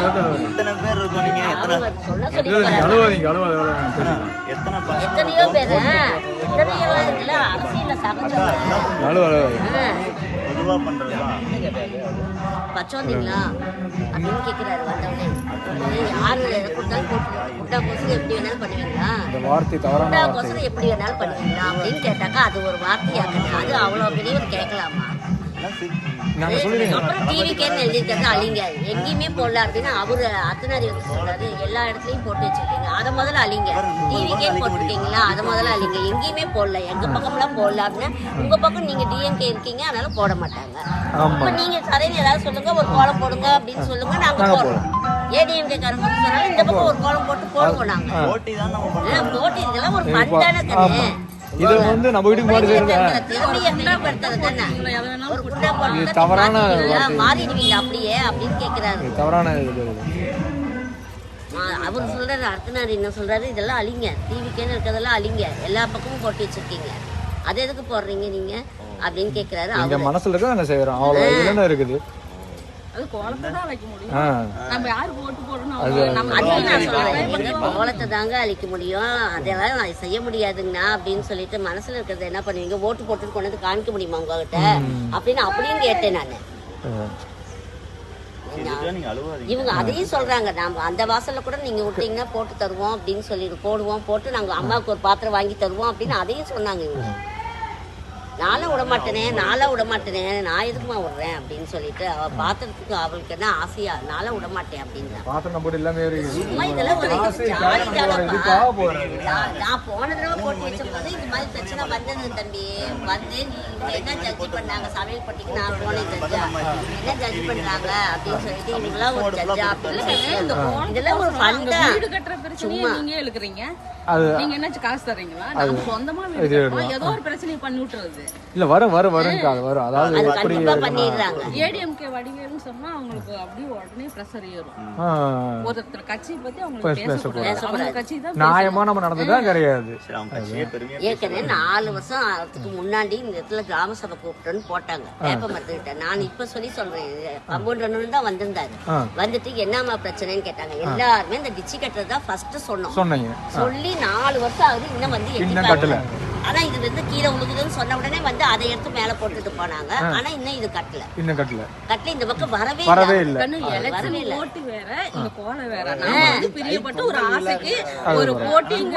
இத்தனை பேர் இருக்கோம். நீங்க எத்தனையோ பேர் பொதுவா பண்றதுதான் பச்சோந்தீங்களா அப்படின்னு கேட்கிறாரு வந்தவனே. யாரு கொடுத்தாலும் குட்டா கோசம் எப்படி வேணாலும் பண்ணுவீங்களா, குட்டா கோசம் எப்படி வேணாலும் பண்ணுவீங்களா அப்படின்னு கேட்டாக்கா அது ஒரு வார்த்தையாக்கணும். அது அவ்வளோ பெரியவர் கேட்கலாமா? அப்புறம் டிவிக்கேன்னு எழுதிருக்கிறது அழிங்க, எங்கேயுமே போடல அப்படின்னு அவரு அத்தனாரி வந்து சொல்றாரு. எல்லா இடத்துலயும் போட்டு வச்சிருக்கீங்க, அதை முதல்ல அழிங்க. டிவிக்கேன்னு போட்டிருக்கீங்களா, அதை முதல்ல அழிங்க. எங்கேயுமே போடல, எங்க பக்கம்லாம் போடல அப்படின்னா உங்க பக்கம் நீங்க டிஎம்கே இருக்கீங்க, அதனால போட மாட்டாங்க. இப்ப நீங்க சரின்னு ஏதாவது சொல்லுங்க, ஒரு கோலம் போடுங்க அப்படின்னு சொல்லுங்க, நாங்க போடுறோம். ஏடிஎம்கே காரங்க சொன்னாலும் இந்த பக்கம் ஒரு கோலம் போட்டு போடுவோம் நாங்க. போட்டி இதெல்லாம் ஒரு பண்டான கண்ணு. இது வந்து நம்ம வீட்டுக்கு மாடி தவறான மாறிடுவீங்க அப்படியே அப்படின்னு கேக்குறாரு. தவறான அவர் சொல்றாரு, அர்த்தனார் என்ன சொல்றாரு, இதெல்லாம் அழிங்க, டிவிக்கேன்னு இருக்கிறதெல்லாம் அழிங்க, எல்லா பக்கமும் போட்டு வச்சிருக்கீங்க, அது எதுக்கு போடுறீங்க நீங்க அப்படின்னு கேக்குறாரு. அவங்க மனசுல இருக்க நாங்க செய்யறோம், அவ்வளவு என்ன இருக்குது. கோலத்தை தாங்க அழிக்க முடியும், அதெல்லாம் செய்ய முடியாதுங்கண்ணா அப்படின்னு சொல்லிட்டு மனசுல இருக்கிறத என்ன பண்ணுவீங்க, ஓட்டு போட்டு கொண்டு வந்து காமிக்க முடியுமா உங்ககிட்ட அப்படின்னு கேட்டேன் நானு. இவங்க அதையும் சொல்றாங்க, நாம அந்த வாசல்ல கூட நீங்க விட்டீங்கன்னா போட்டு தருவோம் அப்படின்னு சொல்லிட்டு போடுவோம், போட்டு நாங்க அம்மாவுக்கு ஒரு பாத்திரம் வாங்கி தருவோம் அப்படின்னு அதையும் சொன்னாங்க இவங்க. நானும் விடமாட்டேனே, நான் எதுக்குமா விடுறேன் அப்படின்னு சொல்லிட்டு அவ பாத்திரத்துக்கு அவளுக்கு என்ன ஆசையா, நானும் விடமாட்டேன் அப்படின்னு. சும்மா இதெல்லாம் ஒரு நான் போன தடவை போட்டு வச்ச போது இந்த மாதிரி பிரச்சனை வந்தது தம்பி. வந்து நீங்க என்ன ஜட்ஜி பண்ணாங்க சமையல் பட்டிக்கு, நான் போனேன் ஜட்ஜா, என்ன ஜட்ஜி பண்றாங்க அப்படின்னு சொல்லிட்டு இவங்களாம் ஒரு ஜட்ஜா அப்படின்னு இதெல்லாம் ஒரு ஃபண்டா. வீடு கட்டுற பிரச்சனையை நீங்க எழுக்குறீங்க, நீங்க என்ன காசு தர்றீங்களா, நம்ம சொந்தமா வீடு கட்டுறோம், ஏதோ ஒரு பிரச்சனையை பண்ணி விட்டுறது இல்ல. வரும் அதாவது ஏடிஎம்கே வடிவேல்னு சொன்னா அவங்களுக்கு அப்படியே உடனே பிரஷர் ஏறும். ஒருத்தர் கட்சியை பத்தி அவங்களுக்கு பேசக்கூடாது, கட்சி தான் நியாயமா நம்ம நடந்துதான் கிடையாது. ஏற்கனவே 4 வருஷம் அதுக்கு முன்னாடி இந்த இடத்துல கிராம சபை கூப்பிட்டோன்னு போட்டாங்க வேப்ப மரத்துக்கிட்ட. நான் இப்ப சொல்றேன், கம்பவுண்டர் தான் வந்திருந்தாரு. வந்துட்டு என்னமா பிரச்சனைன்னு கேட்டாங்க. எல்லாருமே இந்த டிச்சி கட்டுறதுதான் ஃபர்ஸ்ட் சொன்னோம். சொல்லி 4 வருஷம் ஆகுது, இன்னும் வந்து எட்டி. ஆனா இது வந்து கீழே உழுகுதுன்னு சொன்ன உடனே வந்து அதை எடுத்து மேல போட்டுட்டு போனாங்க. ஆனா இன்னும் இது கட்டல இந்த பக்கம் வரவே இல்ல. போட்டி வேற, இந்த கோலம் வேற. நம்ம வந்து பிரியப்பட்டு ஒரு ஆசைக்கு ஒரு போட்டிங்க